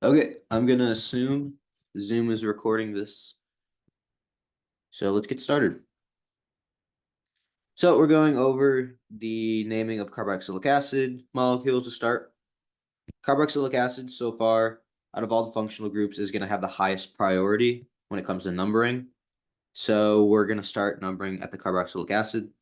Okay, I'm gonna assume Zoom is recording this. So let's get started. So we're going over the naming of carboxylic acid molecules to start. Carboxylic acid so far, out of all the functional groups, is gonna have the highest priority when it comes to numbering. So we're gonna start numbering at the carboxylic acid.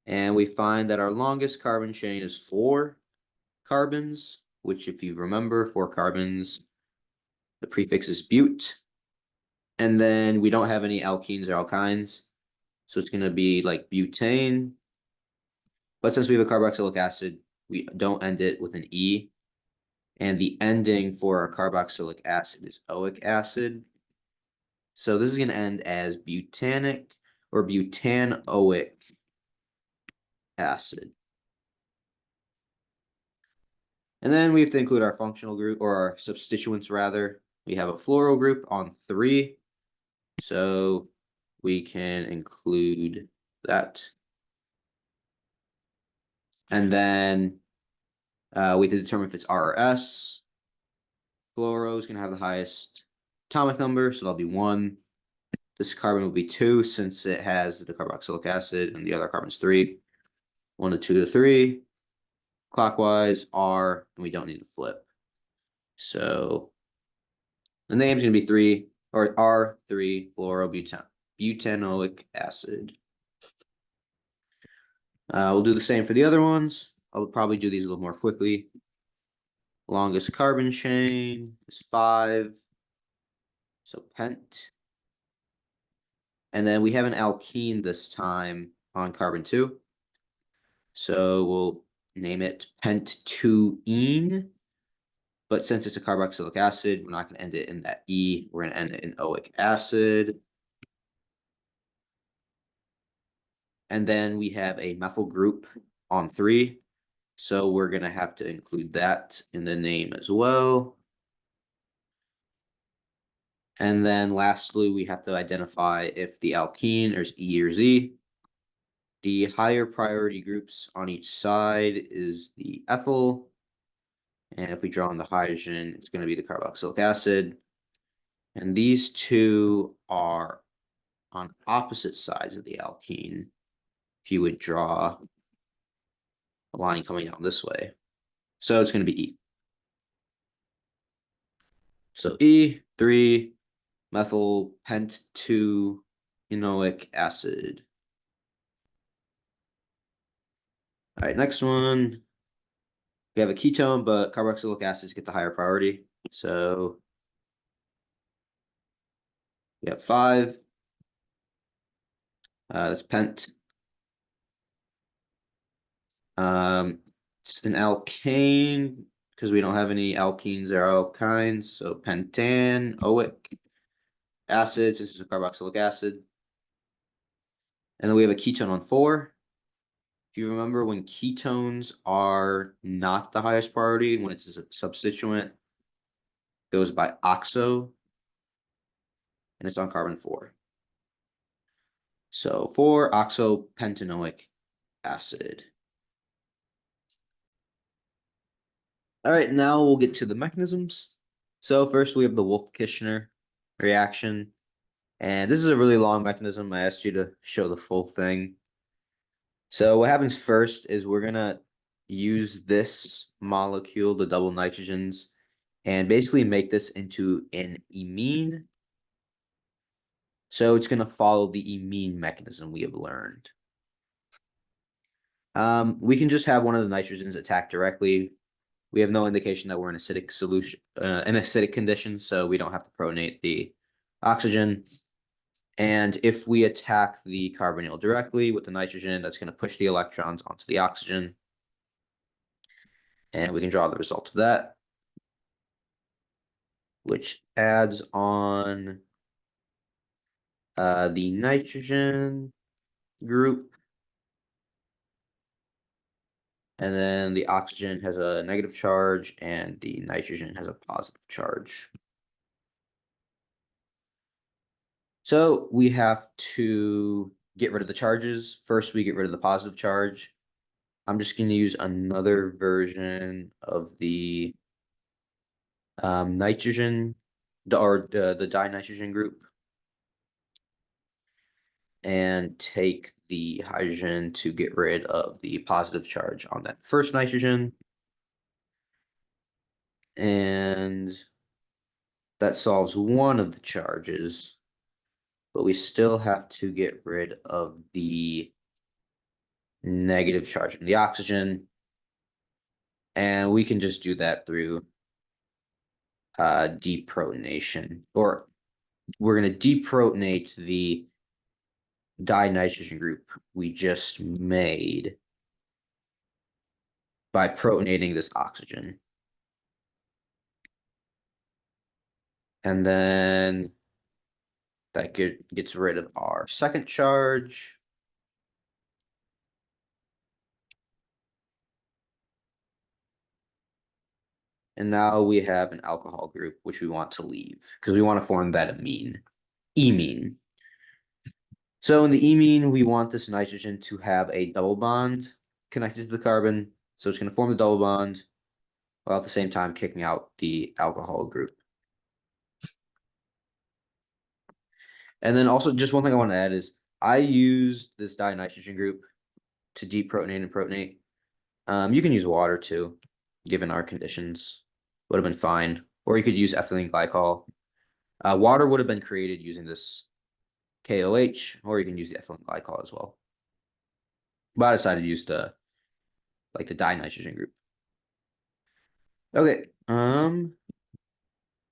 And we find that our longest carbon chain is 4 carbons, which if you remember, 4 carbons, the prefix is bute. And then we don't have any alkenes or alkynes. So it's going to be like butane. But since we have a carboxylic acid, we don't end it with an E. And the ending for our carboxylic acid is oic acid. So this is going to end as butanic or butanoic acid. And then we have to include our functional group, or our substituents rather. We have a fluoro group on 3. So we can include that. And then we have to determine if it's R or S. Fluoro is going to have the highest atomic number, so that'll be 1. This carbon will be 2 since it has the carboxylic acid, and the other carbon's 3. 1 to 2 to 3. Clockwise, R, and we don't need to flip. So the name's going to be 3, or R3 fluorobutanoic acid. We'll do the same for the other ones. I'll probably do these a little more quickly. Longest carbon chain is 5. So pent. And then we have an alkene this time on carbon 2. So we'll name it pent-2-ene. But since it's a carboxylic acid, we're not going to end it in that E. We're going to end it in oic acid. And then we have a methyl group on 3. So we're going to have to include that in the name as well. And then lastly, we have to identify if the alkene is E or Z. The higher priority groups on each side is the ethyl. And if we draw on the hydrogen, it's going to be the carboxylic acid. And these two are on opposite sides of the alkene. If you would draw a line coming down this way. So it's going to be E. So E3 methyl pent-2 enoic acid. All right, next one. We have a ketone, but carboxylic acids get the higher priority. So we have 5. That's pent. It's an alkane because we don't have any alkenes or alkynes. So pentanoic acid, since it's a carboxylic acid. And then we have a ketone on 4. If you remember, when ketones are not the highest priority, when it's a substituent, it goes by oxo, and it's on carbon 4. So 4-oxopentanoic acid. All right, now we'll get to the mechanisms. So first we have the Wolff-Kishner reaction. And this is a really long mechanism. I asked you to show the full thing. So what happens first is we're going to use this molecule, the double nitrogens, and basically make this into an imine. So it's going to follow the imine mechanism we have learned. We can just have one of the nitrogens attack directly. We have no indication that we're in acidic solution, in acidic conditions, so we don't have to protonate the oxygen. And if we attack the carbonyl directly with the nitrogen, that's going to push the electrons onto the oxygen. And we can draw the result of that, which adds on the nitrogen group. And then the oxygen has a negative charge and the nitrogen has a positive charge. So we have to get rid of the charges. First, we get rid of the positive charge. I'm just going to use another version of the nitrogen, the dinitrogen group, and take the hydrogen to get rid of the positive charge on that first nitrogen. And that solves one of the charges, but we still have to get rid of the negative charge in the oxygen. And we can just do that through deprotonation, or we're going to deprotonate the dinitrogen group we just made by protonating this oxygen. And then that gets rid of our second charge. And now we have an alcohol group, which we want to leave because we want to form that amine, imine. So in the imine, we want this nitrogen to have a double bond connected to the carbon. So it's going to form the double bond while at the same time kicking out the alcohol group. And then also just one thing I want to add is I used this dinitrogen group to deprotonate and protonate. You can use water too, given our conditions. Would have been fine. Or you could use ethylene glycol. Water would have been created using this KOH, or you can use the ethylene glycol as well. But I decided to use the dinitrogen group. Okay,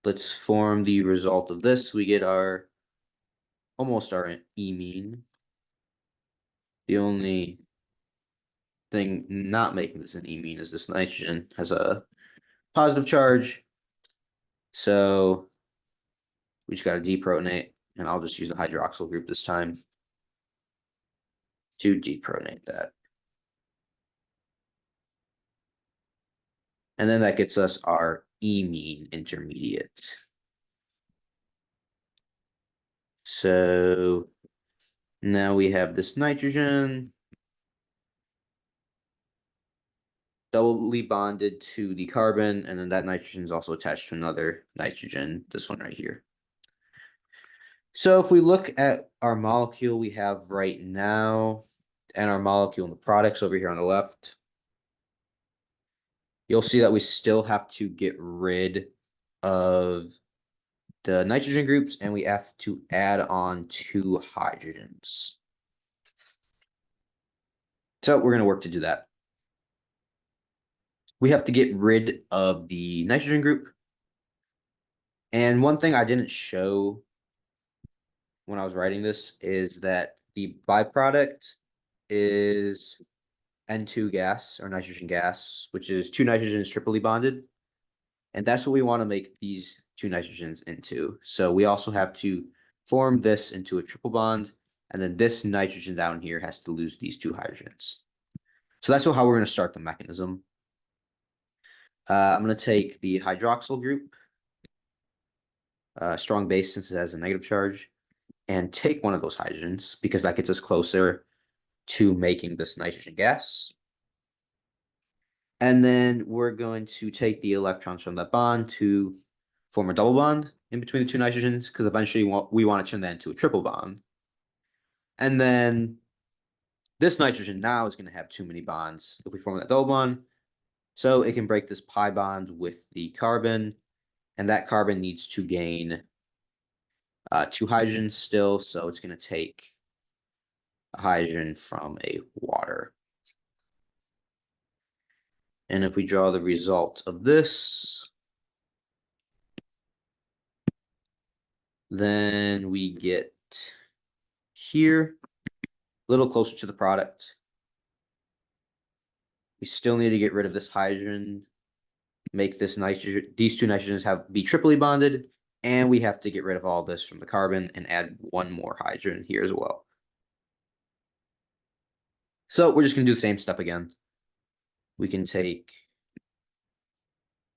let's form the result of this. We get almost our imine. The only thing not making this an imine is this nitrogen has a positive charge. So we just got to deprotonate, and I'll just use the hydroxyl group this time to deprotonate that. And then that gets us our imine intermediate. So now we have this nitrogen doubly bonded to the carbon, and then that nitrogen is also attached to another nitrogen, this one right here. So if we look at our molecule we have right now and our molecule in the products over here on the left, you'll see that we still have to get rid of the nitrogen groups, and we have to add on 2 hydrogens. So we're going to work to do that. We have to get rid of the nitrogen group. And one thing I didn't show when I was writing this is that the byproduct is N2 gas, or nitrogen gas, which is 2 nitrogens triply bonded. And that's what we want to make these 2 nitrogens into. So we also have to form this into a triple bond, and then this nitrogen down here has to lose these 2 hydrogens. So that's how we're going to start the mechanism. I'm going to take the hydroxyl group, strong base since it has a negative charge, and take one of those hydrogens because that gets us closer to making this nitrogen gas. And then we're going to take the electrons from that bond to form a double bond in between the 2 nitrogens, because eventually we want to turn that into a triple bond. And then this nitrogen now is going to have too many bonds if we form that double bond. So it can break this pi bond with the carbon, and that carbon needs to gain 2 hydrogens still, so it's going to take a hydrogen from a water. And if we draw the result of this, then we get here, a little closer to the product. We still need to get rid of this hydrogen, make this nitrogen, these 2 nitrogens be triply bonded, and we have to get rid of all this from the carbon and add 1 more hydrogen here as well. So we're just going to do the same step again. We can take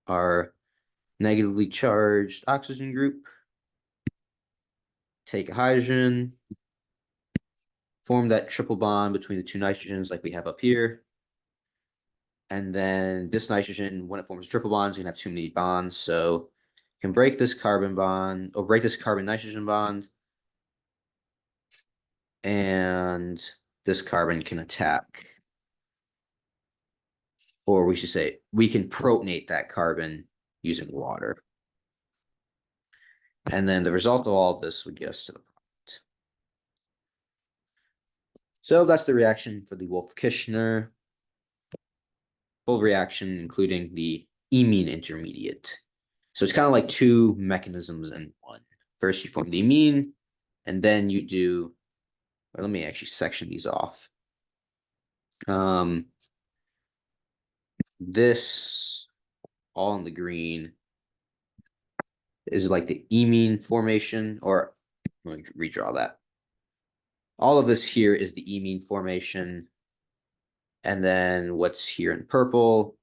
our negatively charged oxygen group, take a hydrogen, form that triple bond between the 2 nitrogens like we have up here. And then this nitrogen, when it forms a triple bond, is going to have too many bonds. So can break this carbon bond or break this carbon nitrogen bond. And this carbon can attack, or we should say we can protonate that carbon using water. And then the result of all of this would get us to the product. So that's the reaction for the Wolff-Kishner. Full reaction, including the imine intermediate. So it's kind of like two mechanisms in one. First, you form the imine, and then you do, or let me actually section these off. This, all in the green, is like the imine formation, or let me redraw that. All of this here is the imine formation. And then what's here in purple,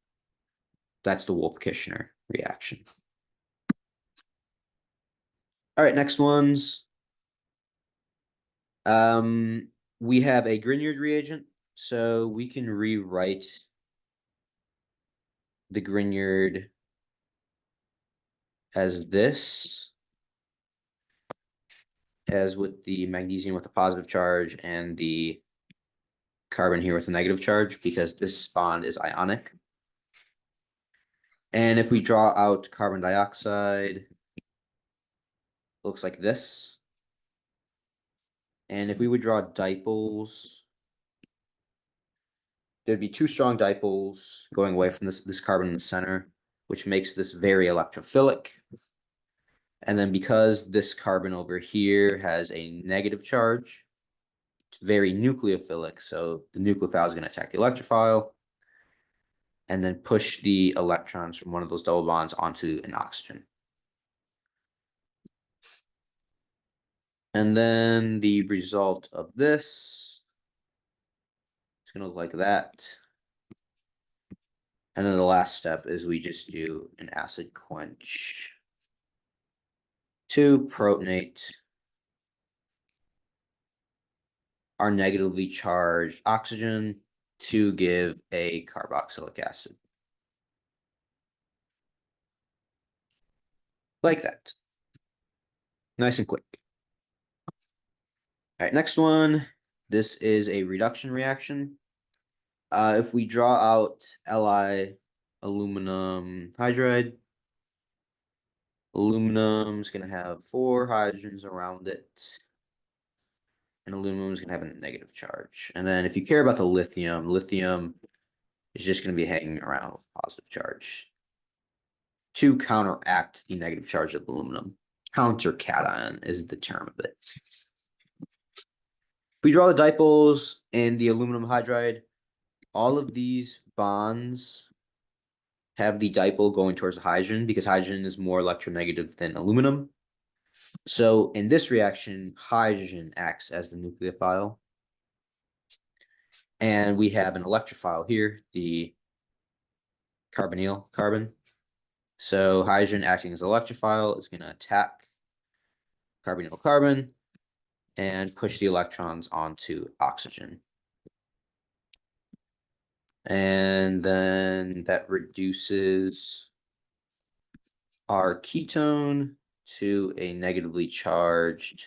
that's the Wolff-Kishner reaction. All right, next ones. We have a Grignard reagent, so we can rewrite the Grignard as this, as with the magnesium with a positive charge and the carbon here with a negative charge, because this bond is ionic. And if we draw out carbon dioxide, looks like this. And if we would draw dipoles, there'd be two strong dipoles going away from this carbon in the center, which makes this very electrophilic. And then because this carbon over here has a negative charge, it's very nucleophilic. So the nucleophile is going to attack the electrophile and then push the electrons from one of those double bonds onto an oxygen. And then the result of this is going to look like that. And then the last step is we just do an acid quench to protonate our negatively charged oxygen to give a carboxylic acid. Like that. Nice and quick. All right, next one. This is a reduction reaction. If we draw out Li aluminum hydride, aluminum is going to have 4 hydrogens around it. And aluminum is going to have a negative charge. And then if you care about the lithium, lithium is just going to be hanging around with a positive charge to counteract the negative charge of aluminum. Countercation is the term of it. We draw the dipoles and the aluminum hydride. All of these bonds have the dipole going towards the hydrogen because hydrogen is more electronegative than aluminum. So in this reaction, hydrogen acts as the nucleophile. And we have an electrophile here, the carbonyl carbon. So hydrogen acting as electrophile is going to attack carbonyl carbon and push the electrons onto oxygen. And then that reduces our ketone to a negatively charged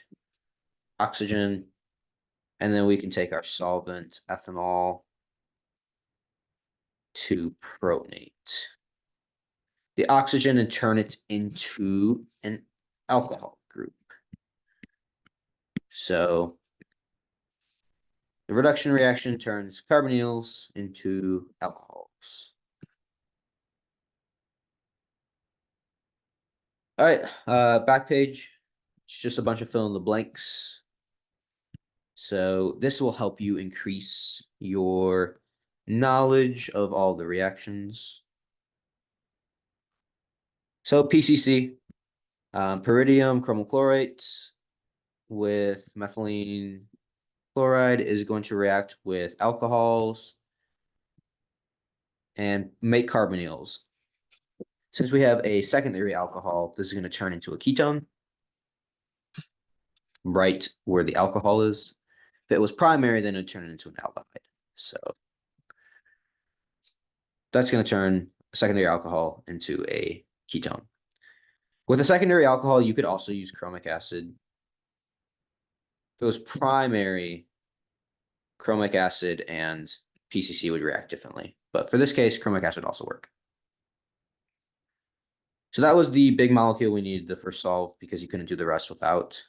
oxygen. And then we can take our solvent, ethanol, to protonate the oxygen and turn it into an alcohol group. So the reduction reaction turns carbonyls into alcohols. All right, back page. It's just a bunch of fill in the blanks. So this will help you increase your knowledge of all the reactions. So PCC, pyridium chromal chlorate with methylene chloride is going to react with alcohols and make carbonyls. Since we have a secondary alcohol, this is going to turn into a ketone right where the alcohol is. If it was primary, then it would turn it into an aldehyde. So that's going to turn a secondary alcohol into a ketone. With a secondary alcohol, you could also use chromic acid. If it was primary, chromic acid and PCC would react differently. But for this case, chromic acid would also work. So that was the big molecule we needed to first solve because you couldn't do the rest without.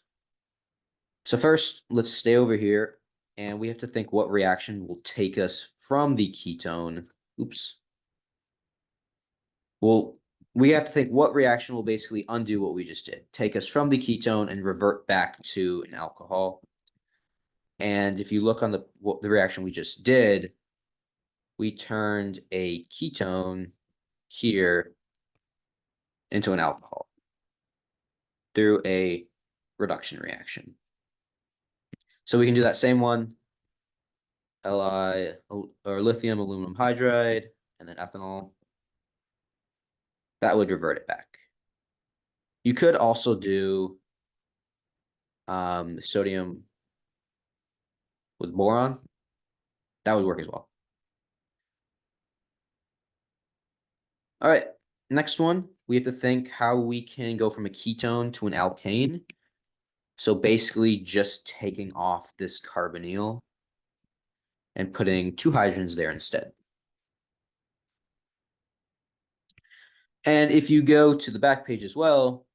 So first, let's stay over here and we have to think what reaction will take us from the ketone. Oops. Well, we have to think what reaction will basically undo what we just did. Take us from the ketone and revert back to an alcohol. And if you look on the reaction we just did, we turned a ketone here into an alcohol through a reduction reaction. So we can do that same one, Li or lithium aluminum hydride, and then ethanol. That would revert it back. You could also do sodium with boron. That would work as well. All right, next one, we have to think how we can go from a ketone to an alkane. So basically just taking off this carbonyl and putting two hydrogens there instead. And if you go to the back page as well,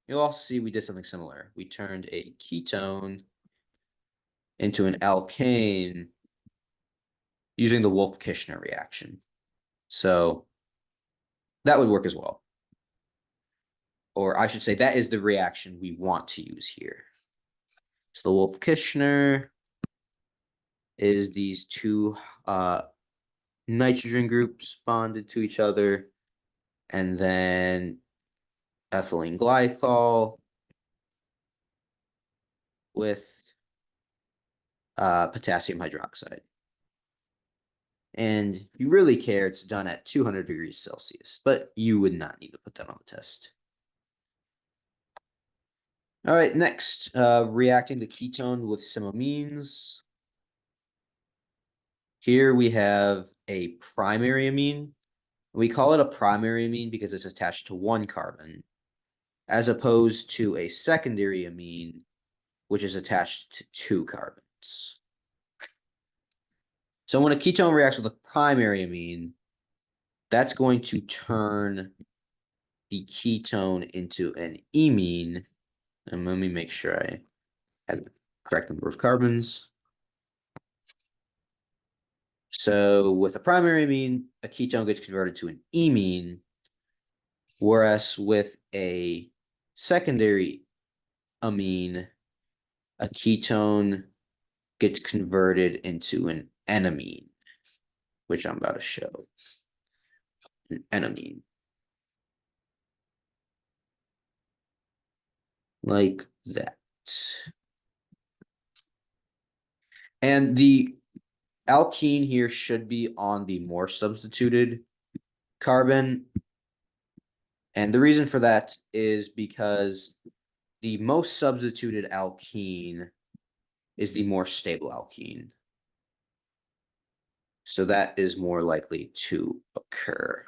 you'll also see we did something similar. We turned a ketone into an alkane using the Wolff-Kishner reaction. So that would work as well. Or I should say that is the reaction we want to use here. So the Wolff-Kishner is these two nitrogen groups bonded to each other, and then ethylene glycol with potassium hydroxide. And if you really care, it's done at 200 degrees Celsius, but you would not need to put that on the test. All right, next, reacting the ketone with some amines. Here we have a primary amine. We call it a primary amine because it's attached to one carbon, as opposed to a secondary amine, which is attached to two carbons. So when a ketone reacts with a primary amine, that's going to turn the ketone into an imine. And let me make sure I have the correct number of carbons. So with a primary amine, a ketone gets converted to an imine, whereas with a secondary amine, a ketone gets converted into an enamine, which I'm about to show. An enamine. Like that. And the alkene here should be on the more substituted carbon. And the reason for that is because the most substituted alkene is the more stable alkene. So that is more likely to occur.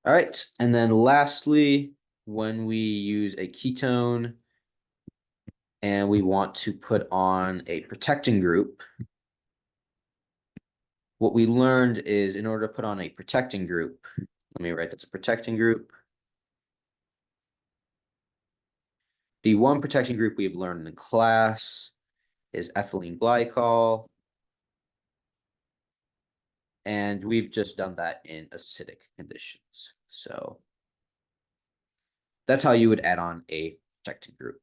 All right, and then lastly, when we use a ketone and we want to put on a protecting group, what we learned is in order to put on a protecting group, let me write that's a protecting group. The one protecting group we've learned in class is ethylene glycol. And we've just done that in acidic conditions. So that's how you would add on a protecting group.